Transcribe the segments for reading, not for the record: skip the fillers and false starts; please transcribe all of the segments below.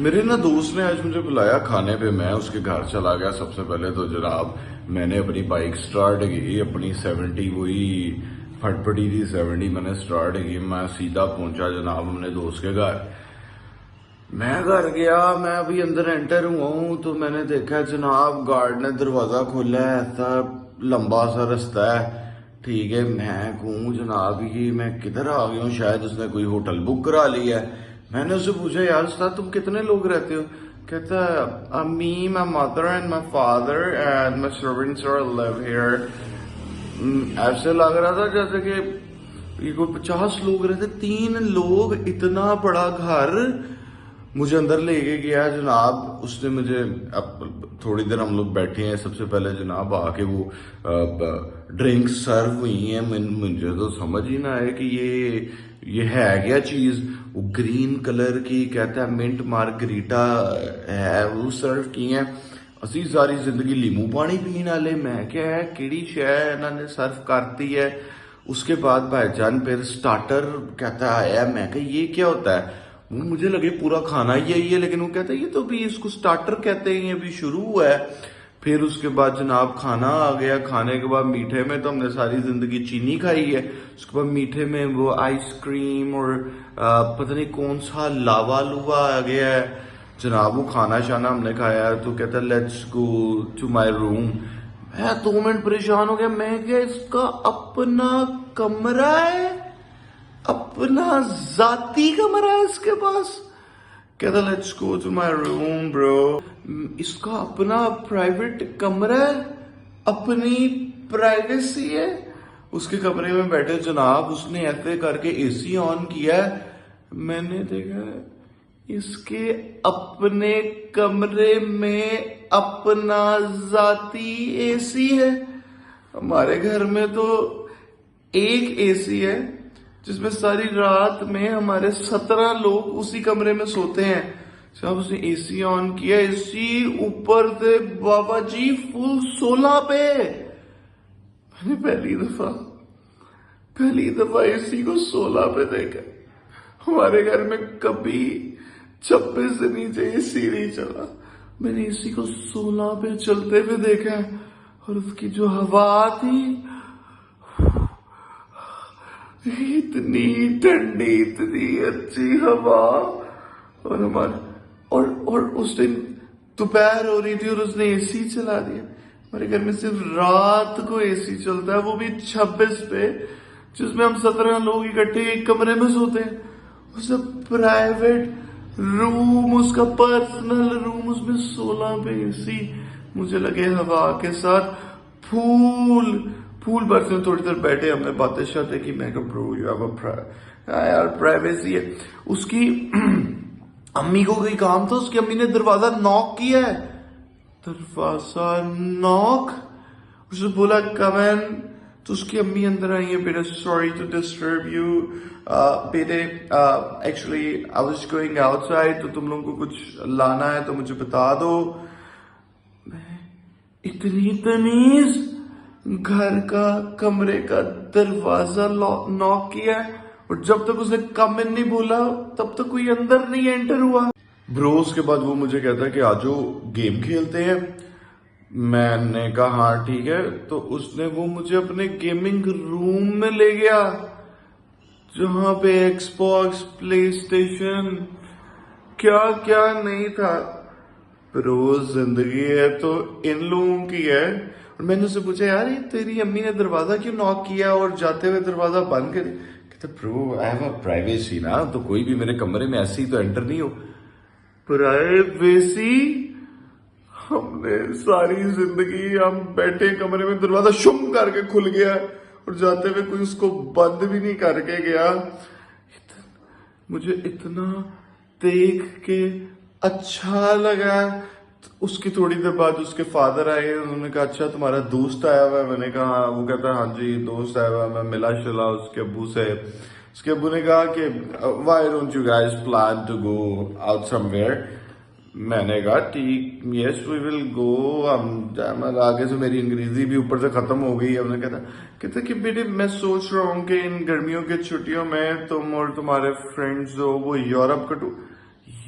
میرے نا دوست نے آج مجھے بلایا کھانے پہ، میں اس کے گھر چلا گیا۔ سب سے پہلے تو جناب میں نے اپنی بائک سٹارٹ کی، اپنی 70 وہی پھٹ پٹی تھی 70 میں نے سٹارٹ کی۔ میں سیدھا پہنچا جناب اپنے دوست کے گھر۔ میں گھر گیا، میں ابھی اندر انٹر ہوا ہوں تو میں نے دیکھا جناب گارڈ نے دروازہ کھولا ہے، ایسا لمبا سا رستہ ہے، ٹھیک ہے۔ میں کہوں جناب یہ میں کدھر آ گیا ہوں، شاید اس نے کوئی ہوٹل بک کرا لیا ہے۔ میں نے اس سے پوچھا یار استاد تم کتنے لوگ رہتے ہو؟ کہتا ہے me my mother and my father and my servants are live here. ایسے لگ رہا تھا جیسے کہ یہ کوئی 50 لوگ رہتے، 3 لوگ، اتنا بڑا گھر۔ مجھے اندر لے کے گیا جناب، اس نے مجھے، اب تھوڑی دیر ہم لوگ بیٹھے ہیں، سب سے پہلے جناب آ کے وہ ڈرنک سرو ہوئی ہیں۔ مجھے تو سمجھ ہی نہ آئے کہ یہ ہے کیا چیز۔ وہ گرین کلر کی کہتا ہے منٹ مارگریٹا ہے، وہ سرو کی ہیں۔ اسی ساری زندگی لیمو پانی پین والے، میں کیا ہے کیڑی شے انہوں نے سرو کرتی ہے۔ اس کے بعد بھائی جان پھر سٹارٹر کہتا ہے آیا، میں کہ یہ کیا ہوتا ہے؟ مجھے لگے پورا کھانا یہی ہے، لیکن وہ کہتا ہے یہ تو بھی اس کو سٹارٹر کہتے ہیں، یہ ابھی شروع ہوا ہے۔ پھر اس کے بعد جناب کھانا آ گیا، کھانے کے بعد میٹھے میں تو ہم نے ساری زندگی چینی کھائی ہے، اس کے بعد میٹھے میں وہ آئس کریم اور پتہ نہیں کون سا لاوا لوا آ گیا ہے جناب۔ وہ کھانا شانا ہم نے کھایا تو کہتا ہے لیٹس گو ٹو مائی روم۔ میں 2 منٹ پریشان ہو گیا، میں کہ اس کا اپنا کمرہ ہے، اپنا ذاتی کمرہ ہے اس کے پاس۔ کہتا لیٹس گو ٹو مائی روم برو۔ اس کا اپنا پرائیویٹ کمرہ ہے، اپنی پرائیویسی ہے۔ اس کے کمرے میں بیٹھے جناب، اس نے ایسے کر کے اے سی آن کیا ہے، میں نے دیکھا اس کے اپنے کمرے میں اپنا ذاتی اے سی ہے۔ ہمارے گھر میں تو ایک اے سی ہے جس میں ساری رات میں ہمارے 17 لوگ اسی کمرے میں سوتے ہیں۔ صاحب اس نے اے سی آن کیا، اے سی اوپر سے بابا جی فل 16 پہ۔ میں نے پہلی دفعہ اے سی کو 16 پہ دیکھا۔ ہمارے گھر میں کبھی 26 سے نیچے اے سی نہیں چلا، میں نے اے سی کو 16 پہ چلتے ہوئے دیکھا، اور اس کی جو ہوا تھی اتنی ٹھنڈی، اتنی اچھی ہوا۔ اور اس دن دوپہر ہو رہی تھی اور اس نے اے سی چلا دیا۔ ہمارے گھر میں صرف رات کو اے سی چلتا ہے، وہ بھی 26 پہ، جس میں ہم 17 لوگ اکٹھے ایک کمرے میں سوتے ہیں۔ اس کا پرائیویٹ روم، اس کا پرسنل روم، اس میں 16 پہ اے سی۔ مجھے لگے ہوا کے ساتھ پھول برس میں تھوڑی دیر بیٹھے، ہم نے باتیں شاتیں کی۔ میں کہا برو یو ہیو یار پرائیویسی ہے۔ اس کی امی کو کوئی کام تھا، اس کی امی نے دروازہ ناک کیا ہے، دروازہ ناک، اس نے بولا کم ان، تو اس کی امی اندر آئی ہیں، بیٹا سوری ٹو ڈسٹرب یو بیٹے، actually I was going out side, تو تم لوگوں کو کچھ لانا ہے تو مجھے بتا دو۔ میں اتنی تمیز، گھر کا کمرے کا دروازہ ناک کیا، اور جب تک اس نے کم ان نہیں بولا تب تک کوئی اندر نہیں انٹر ہوا۔ برو اس کے بعد وہ مجھے کہتا ہے کہ آجو گیم کھیلتے ہیں۔ میں نے کہا ہاں ٹھیک ہے، تو اس نے وہ مجھے اپنے گیمنگ روم میں لے گیا جہاں پہ ایکس باکس، پلے اسٹیشن، کیا کیا نہیں تھا۔ روز زندگی ہے تو ان لوگوں کی ہے۔ اور میں نے اسے پوچھا یار یہ تیری امی نے دروازہ کیوں ناک کیا اور جاتے ہوئے دروازہ بند کر دیا؟ کہتے برو آئی ہیو اے پرائیویسی نا، تو کوئی بھی میرے کمرے میں ایسے ہی تو انٹر نہیں ہو۔ پرائیویسی؟ ہم نے ساری زندگی ہم بیٹھے کمرے میں، دروازہ شم کر کے کھل گیا اور جاتے ہوئے کوئی اس کو بند بھی نہیں کر کے گیا۔ مجھے اتنا دیکھ کے اچھا لگا۔ اس کی تھوڑی دیر بعد اس کے فادر آئے، انہوں نے کہا اچھا تمہارا دوست آیا ہوا ہے؟ میں نے کہا ہاں۔ وہ کہتا ہے ہاں جی دوست آیا ہوا ہے، میں ملا شلا اس کے ابو سے۔ اس کے ابو نے کہا کہ why don't you guys plan to go out somewhere؟ میں نے کہا ٹھیک yes we will go۔ آگے سے میری انگریزی بھی اوپر سے ختم ہو گئی ہے۔ انہوں نے کہتا کہ بیٹے میں سوچ رہا ہوں کہ ان گرمیوں کے چھٹیوں میں تم اور تمہارے فرینڈز وہ یورپ کا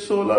16